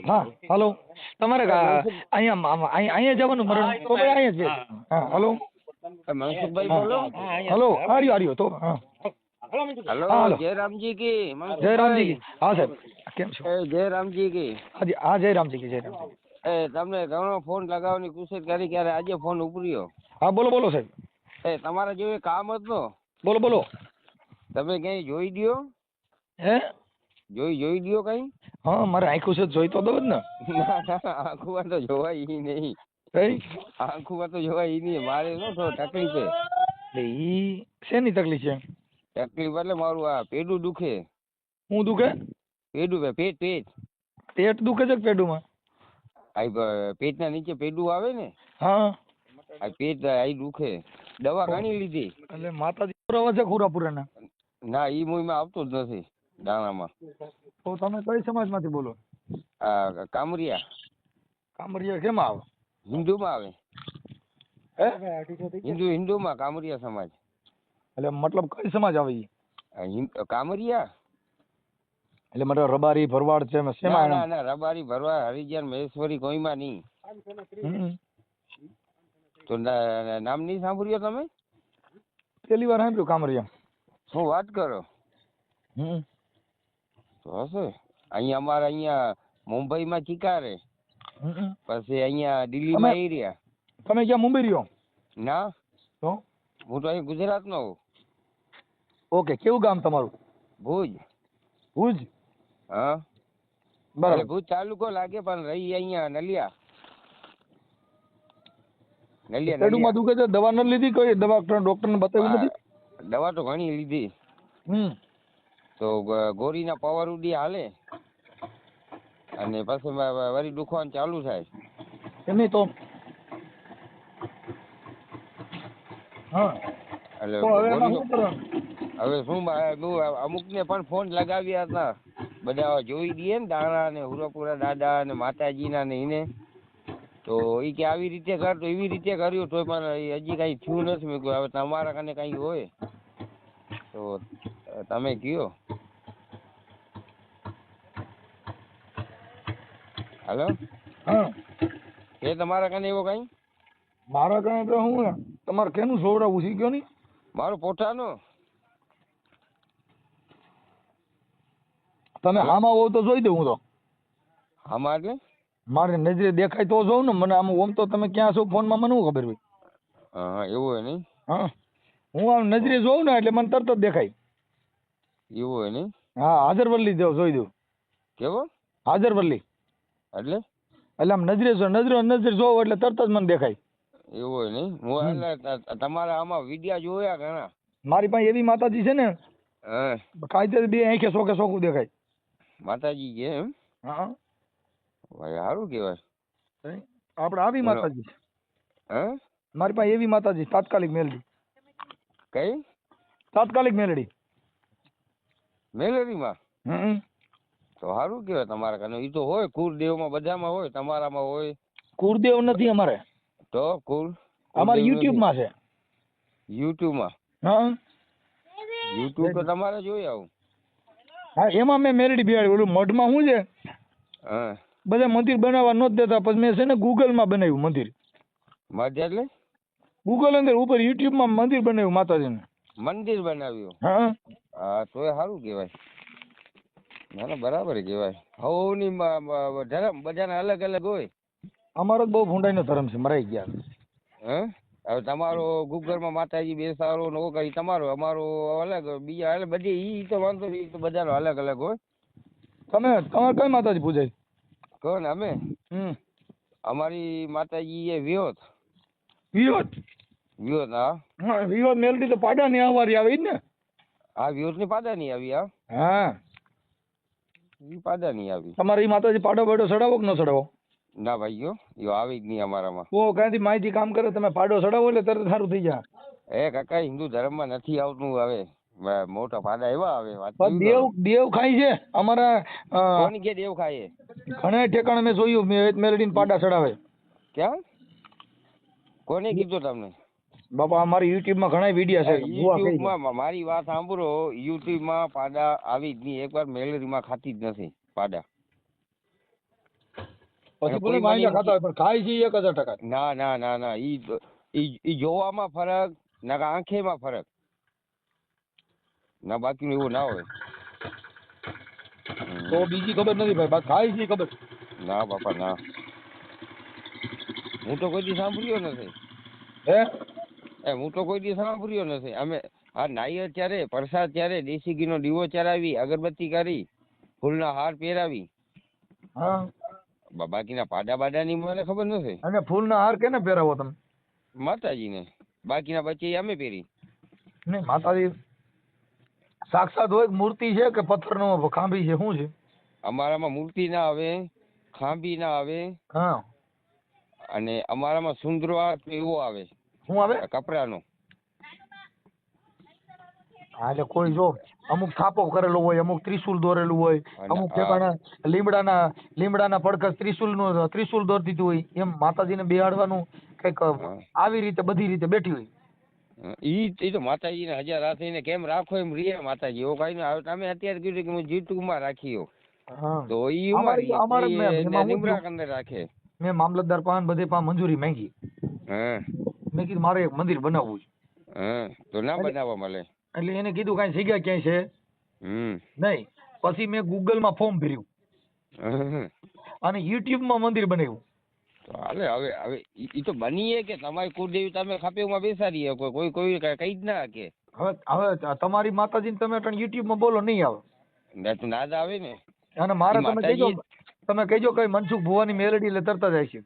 હા હાલો તમારે અહીંયા જવાનું મરણ તો ભાઈ અહીંયા જ છે. હા હાલો મનસુખભાઈ બોલો. હાલો આર્યો તો હા हेलो जयरामजी की જયરામજી હા સાહેબ કેમ છો? जयरामजी की હા જયરામજી કી જયરામજી. તમને ઘણો ફોન લગાવવાની કોશિશ કરી ક્યારે આજે ફોન ઉપર્યો. હા બોલો બોલો સાહેબ. તમારા જેવું કામ હતું. બોલો બોલો. તમે કઈ જોઈ દ્યો? હે જોઈ દ્યો કઈ? હા મારે આંખું છે જોઈ તો દો જ ને. આંખુમાં તો જોવાય ઈ નહીં. કઈ આંખુમાં તો જોવાય ઈ નહીં. મારે શું થોડો તકલીફ છે. ઈ શેની તકલીફ છે? તકલીફ એટલે મારું આ પેડું દુખે. હું દુખે? પેડું પેટ પેટ દુખે છે પેડુમાં? આ પેટના નીચે પેડું આવે ને. હા આ પેટ આ દુખે. દવા ઘણી લીધી. એટલે માતાજી પુરાવા છે ખુરાપુરાના? ના ઈ મુઈમાં આવતું જ નથી દાણામાં. તો તમે કઈ સમાજમાંથી બોલો? આ કામરિયા. કામરિયા કેમ આવે? હિન્દુમાં આવે. હે હિન્દુમાં કામરિયા સમાજ. એટલે મતલબ કઈ સમાજ આવે ઈ? કામરિયા એટલે મતલબ રબારી ભરવાડ છે શેમાં? ના રબારી ભરવાડ હરિજન મહેશ્વરી કોઈમાં નહીં. તો નામ નહીં સાંભળ્યો તમે? પેલી વાર સાંભળ્યું કામરિયા. શું વાત કરો? તો હશે અહીંયા અમારે અહીંયા મુંબઈમાં ચિકારે, પછી અહીંયા દિલ્હીમાં એરિયા. તમે ક્યાં મુંબઈ રહ્યો? ના તો હું તો અહીં ગુજરાતનો હું. ઓકે કેવું ગામ તમારું? ભુજ. ભુજ? હા બરાબર. ભુજ તાલુકો લાગે પણ રહી અહીંયા નલિયા. પેડુમાં દુખે છે દવા નથી લીધી? કોઈ દવા ડોક્ટર ને બતાવી નથી? દવા તો ઘણી લીધી. તો ગોળીના પાવર ઉડી હાલે અને પછી વળી દુખવાનું ચાલુ થાય. એમની તો હા એટલે હવે શું અમુક ને પણ ફોન લગાવ્યા હતા. બધા જોઈ દઈએ ને દાણા ને હુરાપુરા દાદા ને માતાજી ના ને એને. તો ઈ કે આવી રીતે કર તો એવી રીતે કર્યું તો પણ હજી કઈ થયું નથી. મેં કહ્યું હવે તમારા કને કઈ હોય તો તમે કયો. હાલો હા એ તમારા કને એવો કઈ? મારા કને તો હું તમારે કેનું સોવડાવું છે ગયો નહીં? મારો પોતાનો. તમે આમાં હોવ તો જોઈ દઉં હું તો. આમાં એટલે મારે નજરે દેખાય તો જોઉં ને. મને આમ ઓમ તો તમે ક્યાં છો ફોનમાં મને શું ખબર હોય? હા એવું હોય નહીં. હા હું આમ નજરે જોઉં ને એટલે મને તરત જ દેખાય. એવું હોય નહીં. હા હાજરવલ્લી જોઈ દઉં. કેવો? હાજરવલ્લી એટલે આમ નજરે જોઉં એટલે તરત જ મને દેખાય. એવું હોય નહીં. હું એટલે તમારા આમાં વિડિયા જોયા ઘણા. મારી પાસે એવી માતાજી છે ને કાંઈ બે આંખે સોકે સોખું દેખાય. માતાજી છે એમ? હા ભાઈ સારું કહેવાય. આપણે આવી માતાજી છે. હે મારી પાસે એવી માતાજી તાત્કાલિક મેલડી. કઈ? તાત્કાલિક મેલડી. મેલેરીમાં? તો સારું કહેવાય તમારા કને. એ તો હોય કુળદેવમાં બધામાં હોય. તમારામાં હોય? કુળદેવ નથી અમારે. તો કુળ અમારે યુટ્યુબમાં છે. યુટ્યુબમાં? હા યુટ્યુબ તો તમારે જોઈ આવું. હા એમાં મેં મેલડી બિહાડી. ઓલું મઢમાં શું છે હા બધા મંદિર બનાવવા નહોતા દેતા. પછી મેં છે ને ગૂગલમાં બનાવ્યું મંદિર. મઢ એટલે? ગૂગલ અંદર ઉપર યુટ્યુબમાં મંદિર બનાવ્યું માતાજીનું. મંદિર બનાવ્યું? હા હા તો એ સારું કહેવાય. ના ના બરાબર કહેવાય. હવની ધર્મ બધાના અલગ અલગ હોય. અમારો બહુ ભૂંડાઈનો ધર્મ છે. મરાઈ ગયા. હે હવે તમારો ગૂગલમાં માતાજી બેસાડો નો કરી તમારો. અમારો અલગ બીજા એટલે બધી ઈ તો વાંધો નહીં. ઈ તો બધાનો અલગ અલગ હોય. તમારે કઈ માતાજી પૂજાય? કહો ને અમે અમારી માતાજી એ વિહોત. વિહોત? વિહોત હા. વિહોત મેલડી તો પાડા ની આવવારી આવે ને? હા વિહોત ની પાડા ની આવી. હા ઈ પાડા ની આવી. તમારે ઈ માતાજી પાડો બાડો ચડાવો કે ન ચડાવો? ના ભાઈઓ યો આવી જ નહીં અમારામાં. ઓ ક્યાંથી માહિતી કામ કરે તમે પાડો ચડાવો એટલે તરત સારું થઈ જાય. એ કાકા હિન્દુ ધર્મમાં નથી આવતું. હવે મોટા પાડા એવા આવે. દેવ ખાય છે અમારા. કોની કે દેવ ખાય? ઘણા ઠેકાણે મેં જોયું મેલડીને પાડા ચડાવે. ક્યાં? કોને કીધું તમને? બાપા અમારી યુટ્યુબમાં ઘણા વિડિયા છે. યુટ્યુબમાં મારી વાત સાંભળો. યુટ્યુબમાં પાડા આવી જ નહીં. એકવાર મેલેરીમાં ખાતી જ નથી પાડા. પછી ભલે કોઈ માંગ્યા મને ખાતા હોય પણ ખાય છે 1000%. ના ના ના ના ઈ જોવામાં ફરક ના આંખેમાં ફરક ના બાકી એવું ના હોય. તો બીજી ખબર નથી ભાઈ, બાકી ખાય છે ઈ ખબર. ના બાપા ના, હું તો કોઈ દી સાંભળ્યો નથી. હે હું તો કોઈ દી સાંભળ્યો નથી. અમે આ નાઈએ ત્યારે પ્રસાદ ત્યારે દેશી ઘીનો દીવો ચડાવી, અગરબત્તી કરી, ફૂલના હાર પહેરાવી, હા, બાકીના પાડા બાડાની મને ખબર નથી. અને ફૂલના હાર કેને પહેરાવો તમે? માતાજીને. બાકીના બચ્ચે અમે પહેરી. નહીં, માતાજી સાક્ષાત હોય, મૂર્તિ છે કે પથ્થરનો ખાંભી છે, શું છે? અમારામાં મૂર્તિ ના આવે, ખાંભી ના આવે, હા, અને અમારામાં સુંદરો એવો આવે, શું આવે? કપડાનો. હા, એટલે કોઈ જો અમુક થાપો કરેલો હોય, અમુક ત્રિશુલ દોરેલું હોય, અમુક ઠેકાણા લીમડાના પડખે ત્રિશુલ દોરી દીધું હોય, એમ માતાજીને બેહાડવાનું કઈક આવી રીતે બધી રીતે બેઠી હોય. ઈ તો માતાજીને 1000 હાથ થઈને કેમ રાખો એમ રે માતાજી. એવો કઈ ના. તમે અત્યારે કીધું કે હું જીતુમાં રાખી તો ઈ નિમરા અંદર રાખે. મેં મામલતદાર પાસે બધે પાસે મંજૂરી માંગી. મેં કીધું મારે એક મંદિર બનાવવું છે. તો ના બનાવવા મળે. એટલે એને કીધું કઈ જગ્યા ક્યાંય છે નહીં. પછી મેં ગૂગલમાં ફોર્મ ભર્યું અને યુટ્યુબમાં મંદિર બનાવ્યું. હાલે હવે હવે ઈ તો બનીએ કે તમારી કુળદેવી તમે ખાપેમાં બેસાડીએ, કોઈ કોઈ કઈ જ ના કે. હવે તમારી માતાજીને તમે યુટ્યુબમાં બોલો નહીં આવે. તો ના જ આવે ને. અને મારે તમે કહેજો કઈ મનસુખ ભુવાની મેલડી એટલે તરત જ આવી છે.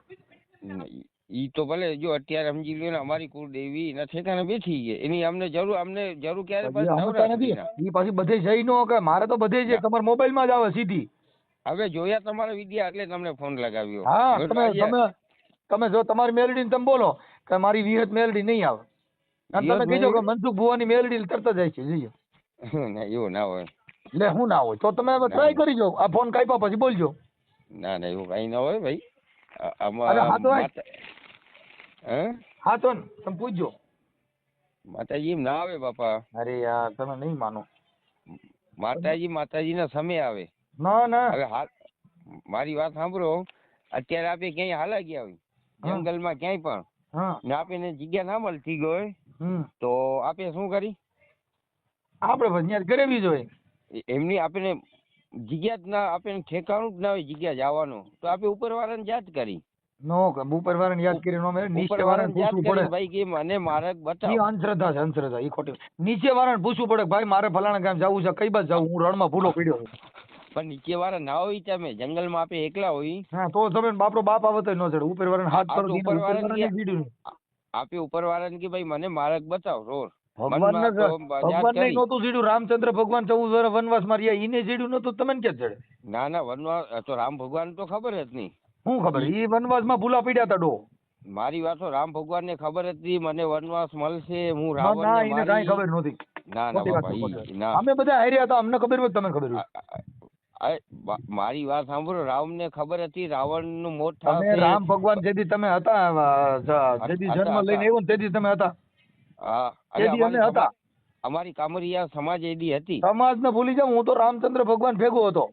ઈ તો ભલે જો અત્યારે સમજી લ્યો ને અમારી કુળદેવી એના ઠેકાણે બેઠી છે, એની અમને જરૂર ક્યારે નથી. ઈ પાછી બધે જઈ નો કે મારે તો બધે છે, તમારા મોબાઈલમાં જ આવે સીધી. હવે જોયા તમારા વિડિયા એટલે તમને ફોન લગાવ્યો. હા, તમે જો તમારી મેલડી તમે બોલો કે મારી વિહત મેલડી નહીં આવે, અને તમે કીધો કે મનસુખ ભુવાની મેલડી તરત જ આવી છે. જઈએ ના એવું ના હોય. લે હું ના હોય તો તમે ટ્રાય કરી જો. આ ફોન કાપ્યા પછી બોલજો. ના ના એવું કઈ ના હોય ભાઈ. હા તો તમે પૂછજો. માતાજી એમ ના આવે બાપા. અરે યાર તમે નહીં માનો. માતાજીના સમય આવે. ના ના હવે મારી વાત સાંભળો. અત્યારે આપણે ક્યાંય હાલા ગયા હોય જંગલમાં ક્યાંય પણ ને આપણે જગ્યા ના મળતી ગઈ તો આપણે શું કરી? આપણે કરેવી જોઈએ. એમની આપણે જગ્યા જ ના, આપણે ઠેકાણું જ ના હોય જગ્યા જવાનું, તો આપણે ઉપરવાળાને યાદ કરી. નો ઉપરવાળાને યાદ કરી નો નીચેવાળાને પૂછવું પડે ભાઈ કે મને માર્ગ બતાવો. ઈ અંધશ્રદ્ધા છે, અંધશ્રદ્ધા. ઈ ખોટી. નીચેવાળાને પૂછવું પડે ભાઈ મારે ફલાણા ગામ જવું છે, કઈ બાજુ જવું, હું રણમાં ભૂલો પડ્યો છું. પણ નીચેવાળા ના હોય, તમે જંગલમાં આપણે એકલા હોય. હા તો તમે બાપરો બાપ આવે તો ન ચડે. ઉપરવાળાને હાથ કરો. આપણે ઉપરવાળાને કે ભાઈ મને માર્ગ બતાવો રોડ. ભગવાન નહોતું જીડ્યું. રામચંદ્ર ભગવાન 14 વર્ષ વનવાસ માં રહ્યા, ઈને જીડ્યું નહોતું. તમે ક્યાં ચડે? ના ના વનવાસ તો રામ ભગવાન તો ખબર જ નહીં. શું ખબર? ઈ વનવાસ માં ભૂલા પડ્યા હતા ડો. મારી વાત રામ ભગવાન ને ખબર હતી મને વનવાસ મળશે, હું રાવણ ને કાંઈ ખબર નહોતી. ના ના બાપા અમે બધા હાર્યા હતા, અમને ખબર હોય, તમે ખબર હોય. મારી વાત સાંભળો. રામ ને ખબર હતી રાવણ નું મોત થશે. રામ ભગવાન જેથી તમે હતા, જેથી જન્મ લઈને આવ્યો તેથી તમે હતા. હા, અમારી કામરિયા સમાજ એડી હતી. સમાજ ને ભૂલી જાવ, હું તો રામચંદ્ર ભગવાન ભેગો હતો.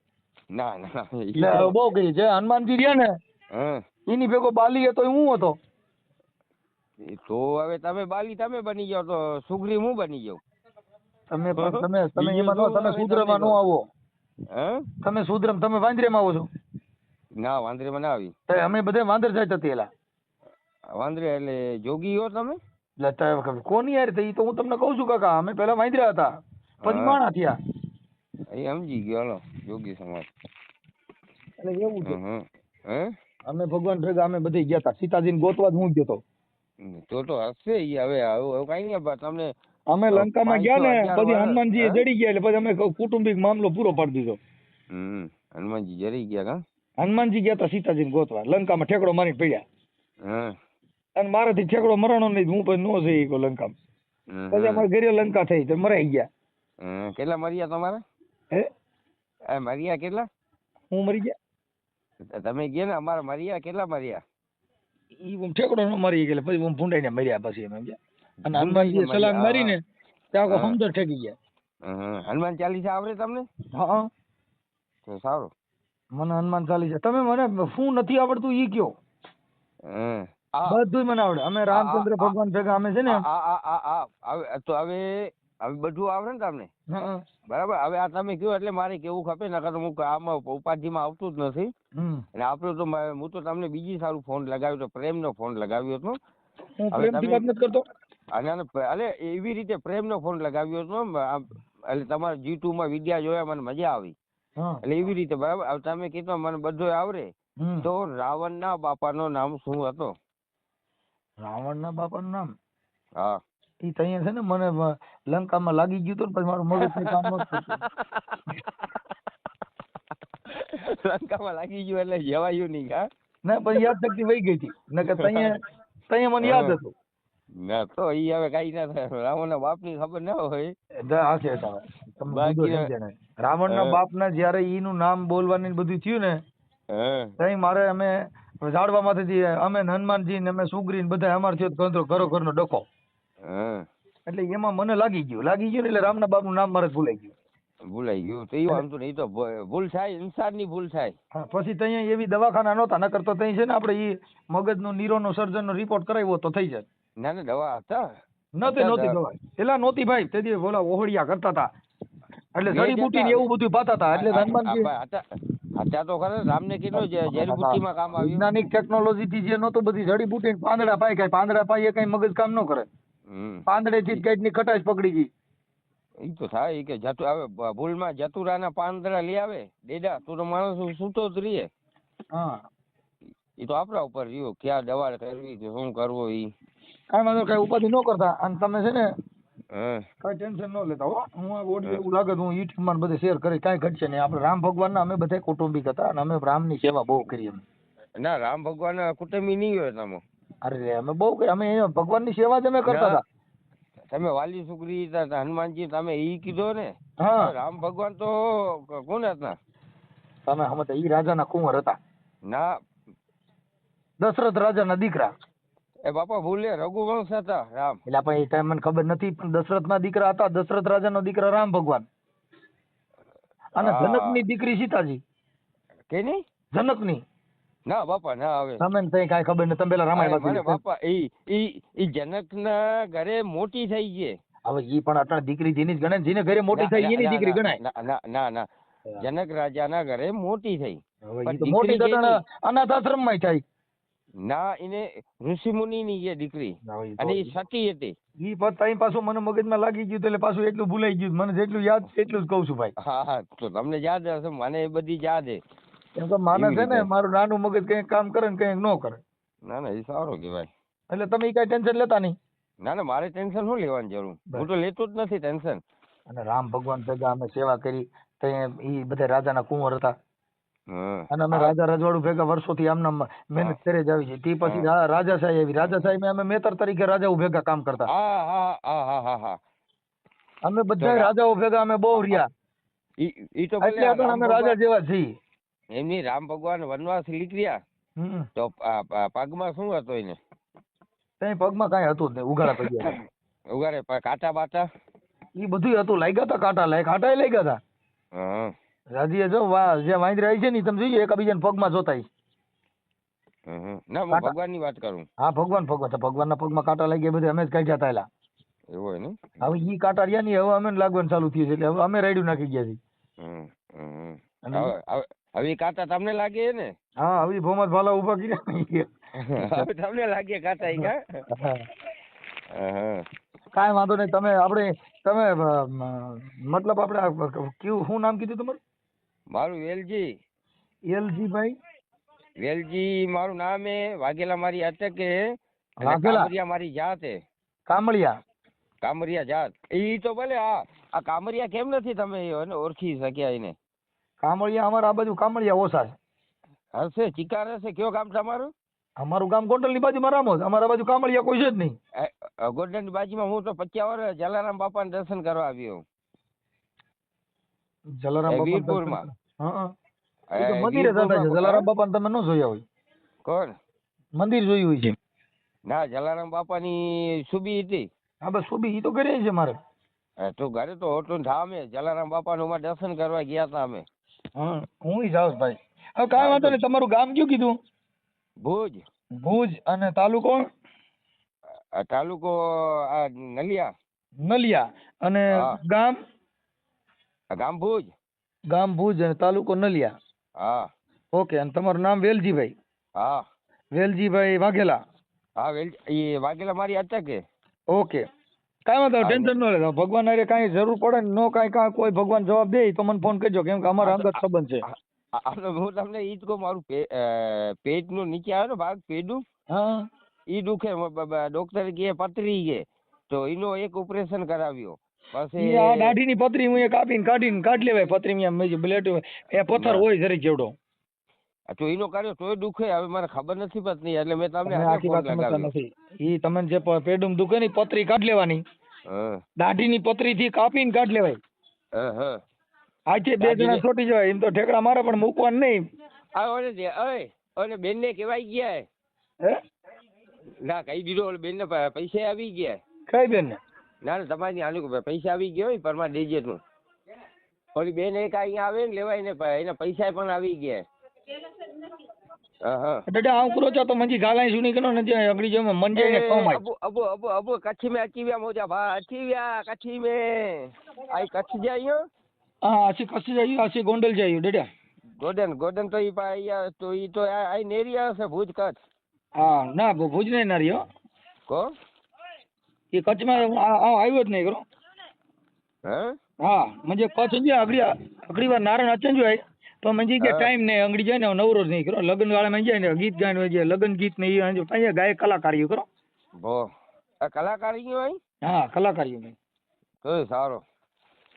ના ના બહુ ગઈ જે હનુમાનજી રહ્યા ને એની ભેગો બાલી હતો, હું હતો. તો હવે તમે બાલી તમે બની જાવ તો સુગ્રી હું બની જાઉં. તમે એમાં તમે શુદ્રમાં નો આવો. તમે શુદ્રમ તમે વાંદરેમાં આવો છો? ના વાંદરેમાં ના આવી. અમે બધે વાંદર જાય હતી. એલા વાંદરે એટલે જોગી હો તમે? કોની યાર? એ તો હું તમને કઉ છું કાકા, અમે પેલા વાંદરા હતા, પછી માણા થયા. એ સમજી ગયો. હાલો જોગી સમાજ એટલે એવું છે. અમે ભગવાન ભેગા અમે બધે ગયા હતા. સીતાજીને ગોતવા જ હું ગયો તો. તો હશે. હવે કઈ નહીં તમને. અમે લંકામાં ગયા ને પછી હનુમાનજી જડી ગયા એટલે પછી અમે કુટુંબિક મામલો પૂરો પાડી દીધો. હનુમાનજી જડી ગયા કા? હનુમાનજી ગયા હતા સીતાજીને ગોતવા. લંકામાં ઠેકડો મારી પડ્યા. અને મારાથી ઠેકડો મરાણો નહીં. હું પછી નો જઈ ગયો લંકામાં. પછી અમારે ઘરે લંકા થઈ તો મરાઈ ગયા. કેટલા મર્યા તમારે? મર્યા કેટલા? હું મરી ગયા. તમે ગયા ને અમારા મર્યા કેટલા મર્યા? ઈ ઠેકડો ન મરી ગયેલા પછી હું ભૂંડાઈને મર્યા. પછી અમે ગયા અને હનુમાનજી સલામ મારીને ત્યાં સમદર ઠેકી ગયા. હનુમાન ચાલીસા આવડે તમને? હા તો સારું. મને હનુમાન ચાલીસા તમે મને શું નથી આવડતું ઈ કયો. હમ. આ બધું મને આવડે. અમે રામચંદ્ર ભગવાન ભેગા અમે છે ને. તો હવે બધું આવડે ને તમને હં. બરાબર. હવે આ તમે કયો એટલે મારે કેવું ખપે નકર તો હું આમાં ઉપાધિમાં આવતું જ નથી. અને આપણું તો હું તો તમને બીજી સારું ફોન લગાવ્યો તો પ્રેમનો ફોન લગાવ્યો હતો. હું હવે પ્રેમથી વાત નથી કરતો. અલે એવી રીતે પ્રેમનો ફોન લગાવ્યો હતો એટલે તમારા G2 માં વિદ્યા જોયા મને મજા આવી. એટલે એવી રીતે બરાબર. હવે તમે કીધું મને બધું આવડે તો રાવણના બાપાનો નામ શું હતો? રાવણના બાપાનું નામ? હા ઈ તૈયાર છે ને મને લંકામાં લાગી ગયું હતું ને પછી મારું મગજ કઈ કામ નહોતું કરતું. લંકામાં લાગી ગયું એટલે જવાયું નહીં કા? ના પછી યાદ શક્તિ વહી ગઈ હતી નકર તૈયાર મને યાદ હતું. ના તો ઈ હવે કઈ ના થાય. રાવણના બાપની ખબર ના હોય. રાવણના બાપના જયારે ઈનું નામ બોલવાની બધું થયું ને તઈ મારે અમે ઝાડવામાંથી અમે હનુમાનજી ને અમે સુગ્રી ને બધા અમાર થયો ઘરો ઘરનો ડખો. એટલે એમાં મને લાગી ગયું ને એટલે રામના બાપનું નામ મારે ભૂલાઈ ગયું. તો ઈ વાંધો નહીં. તો ભૂલ થાય, ઇન્સાનની ભૂલ થાય. પછી ત્યાં એવી દવાખાના નહોતા નકર તો ત્યાં છે ને આપણે ઈ મગજનો નીરોનો સર્જનનો રિપોર્ટ કરાવ્યો તો થઈ જાય. ના દવા હતા નહોતી દવા પેલા નહોતી ભાઈ. તે દી ઓલા ઓહળિયા કરતા હતા એટલે જડીબુટી ને એવું બધું પાતા હતા. એટલે હનુમાનજી હતા તો ખરા. રામને કીધું જડીબુટીમાં કામ આવ્યું. વૈજ્ઞાનિક ટેકનોલોજી થી જે નહોતું બધી જડીબુટી પાંદડા પાય કઈ પાંદડા પાય કઈ મગજ કામ ન કરે. પાંદડે થી કઈક ની કટાશ પકડી ગઈ. ઈ તો થાય કે હવે ભૂલમાં જતુરાના પાંદડા લઈ આવે ડેડા તો માણસ સૂતો જ રહીએ. હા ઈ તો આપણા ઉપર રહ્યો ક્યાં દવા કરવી શું કરવું. ઈ કાંઈ વાંધો કઈ ઉપાધિ ન કરતા. અને તમે છે ને કઈ ટેન્શન ન લેતા હો. હું આ ઓડિયો એવું લાગે તો હું યુટ્યુબ માં બધે શેર કરી કાંઈ ઘટશે નહીં. આપણે રામ ભગવાનના અમે બધા કૌટુંબિક હતા અને અમે રામની સેવા બહુ કરી. અમે ના રામ ભગવાન કુટુંબી નહીં હોય તમે. અરે અમે બહુ અમે ભગવાનની સેવા જ અમે કરતા હતા. તમે વાલી સુગ્રી હનુમાનજી તમે ઈ કીધો ને. રામ ભગવાન તો કોણ હતા? તમે સમજતા ઈ રાજાના કુંવર હતા. ના દશરથ રાજાના દીકરા. એ બાપા ભૂલે રઘુવંશ હતા રામ. એટલે આપણે એ ટાઈમ મને ખબર નથી પણ દશરથના દીકરા હતા. દશરથ રાજાનો દીકરા રામ ભગવાન અને જનકની દીકરી સીતાજી. કેની? જનકની. ના બાપા ના આવે તમે કઈ કાંઈ ખબર નથી. તમે પેલા રામાયણ વાંચી બાપા ઈ જનકના ઘરે મોટી થઈ છે. હવે ઈ પણ અટણ દીકરી જેની જ ગણાય. જેને ઘરે મોટી થઈ એની દીકરી ગણાય. ના જનક રાજાના ઘરે મોટી થઈ. મોટી અનાથ આશ્રમ માં થાય. ના એને ઋષિ મુનિ ની જે દીકરી અને એ સતી હતી. ઈ પછી પાછું મને મગજમાં લાગી ગયું એટલે પાછું એટલું ભૂલાઈ ગયું. મને જેટલું યાદ છે એટલું જ કહું છું ભાઈ. હા તો તમને યાદ હશે. મને એ બધી યાદ છે. કેમ કે માણસ છે ને મારું નાનું મગજ કઈક કામ કરે ને કઈક ન કરે. ના એ સારું કહેવાય. એટલે તમે કઈ ટેન્શન લેતા નહીં. ના મારે ટેન્શન શું લેવાની જરૂર. હું તો લેતો જ નથી ટેન્શન. અને રામ ભગવાન ભેગા અમે સેવા કરી. એ બધા રાજાના કુંવર હતા અને અમે રાજા રજવાડું ભેગા વર્ષોથી આમના મહેનત કરે જ આવી છે. તે પછી રાજાશાહી આવી. રાજાશાહી અમે મેતર તરીકે રાજાઓ ભેગા કામ કરતા. અમે બધા રાજાઓ ભેગા અમે બહુ રહ્યા. અમે રાજા જેવા છીએ. એમની રામ ભગવાન વનવાસ નીકળ્યા તો પગમાં શું હતો એને? કઈ પગમાં કઈ હતું જ નહીં. ઉઘાડા પગ્યા. ઉઘાડે કાંટા બાટા એ બધું હતું. લાગ્યા હતા કાંટા. કાંટા લાગ્યા હતા. રાજીએ જો જે વાંદરા આવી છે ને તમે જોઈએ એકબીજાને પગમાં જોતા. ના હું ભગવાનની વાત કરું. હા ભગવાનના પગમાં કાંટા લાગ્યા બધા અમે જ કાઢ્યા હતા. એલા એવું હોય ને. હવે ઈ કાંટા રહ્યા નહીં. હવે અમે લાગવાનું ચાલુ થયું છે એટલે હવે અમે રાયડું નાખી ગયા છીએ. હવે કાંટા તમને લાગે ને? હા હવે ભોમત ભાલા ઉભા કર્યા. હવે તમને લાગે કાંટા ઈ કા? કાંઈ વાંધો નહીં. તમે મતલબ આપણે કેવું શું નામ કીધું તમારું? મારું વેલજી. ભાઈ વેલજી મારું નામ હે. વાઘેલા મારી અટકે. કામરિયા મારી જાત હે. કામરિયા જાત. ઈ તો ભલે આ કામરિયા કેમ નથી તમે ઓળખી શક્યા એને? કામળિયા અમારા આ બાજુ કામળિયા ઓછા છે. હશે ચિકાર હશે. કયો ગામ તમારું? અમારું ગામ ગોંડલ ની બાજુમાં રામોદ. અમારા બાજુ કામળિયા કોઈ છે જ નહીં. ગોંડલ ની બાજુમાં હું તો 50 વર્ષ જલારામ બાપા ને દર્શન કરવા આવ્યો. જલારામ વીરપુરમાં. મંદિરે જતા છે. જલારામ બાપા ને તમે ન જોયા હોય? કોણ મંદિર જોયું હોય છે? ના જલારામ બાપા ની સુબી હતી. હા બસ સુબી ઈ તો ઘરે છે મારે. તો ઘરે તો હોટલ ધામે જલારામ બાપા નું દર્શન કરવા ગયા હતા અમે. હું જાઉં ભાઈ. હવે કાંઈ વાંધો નહીં. તમારું ગામ કયું કીધું? ભુજ. ભુજ. અને તાલુકો? તાલુકો આ નલિયા. નલિયા. અને હા. ગામ? ગામ ભુજ. ગામ ભુજ અને તાલુકો નલિયા. હા. ઓકે. અને તમારું નામ વેલજીભાઈ? હા. વેલજીભાઈ વાઘેલા? હા એ વાઘેલા મારી અટકે. ઓકે. કાંઈ વાંધો ટેન્શન ન લેતા. ભગવાન હારે કાંઈ જરૂર પડે ને નો કાંઈ કોઈ ભગવાન જવાબ દે તો મને ફોન કરજો, કેમ કે અમારા અંગત સંબંધ છે. હું તમને ઈ જ કહું, મારું પેટનું નીચે આવે ને ભાગ પેટનું, હા. ઈ દુખે. ડોક્ટર કે પથરી છે તો એનો એક ઓપરેશન કરાવ્યો. પછી આ દાઢીની પથરી હું એ કાઢીને કાઢ લેવાય પથરી. બ્લેડ એ પથ્થર હોય જરીક જેવડો. તો એનો કર્યો તોય દુખે. હવે મને ખબર નથી પડતી એટલે મેં તમને આખી વાત સમજતા નથી. ઈ તમને જે પેડુમ દુખે ને પથરી કાઢ લેવાની. દાઢીની પથરી થી કાપીને કાઢ લેવાય. આજે 2 જણા છોટી જવાય. એમ તો ઠેકડા મારે પણ મૂકવાનું નહીં. ઓલે બેન ને કેવાય ગયા હે? ના કહી દીધો. ઓલે બેન ને પૈસા આવી ગયા. કઈ બેન ને? ના તમારી આલુ પૈસા આવી ગયા હોય પરમા દેજે તું. ઓલી બેન એક અહીંયા આવે ને લેવાય ને એના પૈસા પણ આવી ગયા. દાદા આવું કરો છો તો મંજી ગાલાઈ સુની કરો ને જે અગડી જેમ મન જાય ને કમાય. અબુ કચ્છી में अची विया मोजा भा अची विया कच्छी में आई कच्छ जाइयो. હા આસી કચ્છી જઈએ, આસી ગોંડલ જઈએ દાદા. ગોડન તો ઈ પાયા તો ઈ તો આઈ નેરિયા છે ભુજ કચ્છ. હા ના ભુજ નહીં નારિયો કો એ કચ્છમાં આવ્યો જ નહીં કરો. હે? હા મંજે કચ્છ જે અગડી વાર નારણ અચન જો તો મંજી જે ટાઈમ ને અંગડી જાય ને નવરો જ નહીં કરો. લગ્ન વાળા માં જાય ને ગીત ગાય હોય લગ્ન ગીત ને એ અહીંયા ગાય કલાકારીઓ કરો. ભો આ કલાકારી હોય? હા કલાકારીઓ મેં તો સારો.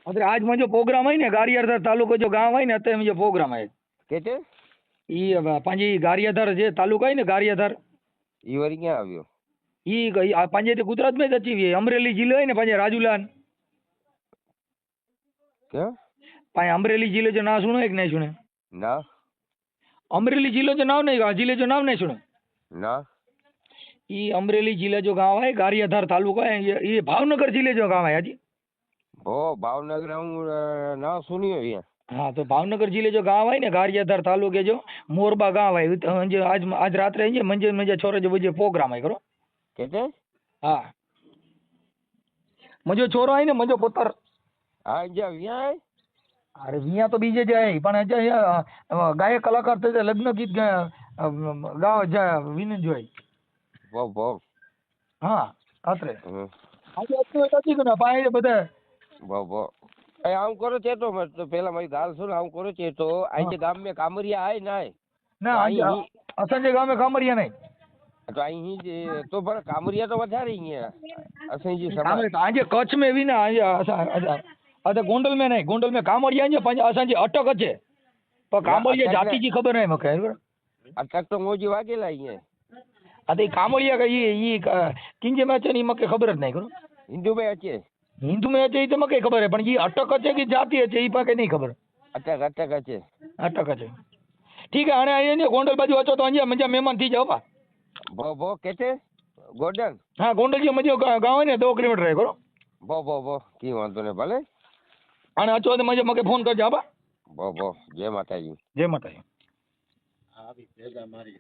અત્યારે આજ મંજો પ્રોગ્રામ હોય ને ગારિયાધાર તાલુકો જો ગામ હોય ને અત્યારે મંજો પ્રોગ્રામ હોય કેતે ઈ પાંજી ગારિયાધાર જે તાલુકો હોય ને ગારિયાધાર ઈ વરી ક્યાં આવ્યો? ઈ પાંજે તે ગુજરાત માં જ અચીવી. અમરેલી જિલ્લો હોય ને પાંજે રાજુલાન કે પાંજે અમરેલી જિલ્લો જો ના સુનો એક નહીં સુને? ના અમરેલી જિલ્લો જો નામ નહીં જિલ્લે जो नाम नहीं सुने ना. ये अमरेली जिले जो गांव है गारियाधार तालुका है ये भावनगर जिले जो गांव है हाजी. वो भावनगर हम ना सुनियो ये. हाँ तो भावनगर जिले जो गांव है ना गारियाधार तालुके जो मोरबा गांव है आज रात्रे मंजे मंजे छोरे जो बजे प्रोग्राम है करो कहते. हाँ मजो छोरो है ने मजो पुत्र. हाँ जा विया है. अरे विया तो बीजे जाए पण गायक कलाकार थे लग्न गीत गाव जा विन जोई. वो હા રાત્રે આજે અત્યારે નથી કે ના પાય બધા वो ए आम करो चे तो पहला मारी गाल सुन. आम करो चे तो आई गाम में कामरिया है ना ના અસંજય ગામે કામરિયા નહીં તો અહીં તો પણ કામરિયા તો વધારે અહીંયા અસંજી સમાજ આજે કચ્છ में भी ना આજે ગોંડલ में नहीं ગોંડલ में કામરિયા છે પણ અસંજય અટક છે પણ કામરિયા જાતિ જી ખબર નહીં મકે અટક તો મોજી વાગેલા અહીંયા. अरे कामड़िया का ये किंजे में अचे नहीं मके खबर ज नहीं करो. हिंदू में अचे तो मके खबर है पण ये अटक अचे की जाति अचे ई पाके नहीं खबर. अटक अचे ठीक है आने आइए गोंडल बाजू अचो तो अंजा मजा मेहमान थी जाओ बा. वो कहते गोंडल. हाँ गोंडल जी मजे गांव है ने 2 किलोमीटर है करो. वो की वांधो ने भले आने अचो तो मजे मके फोन कर जा बा. वो जय माताजी. जय माताजी. हाँ भी जय मारी.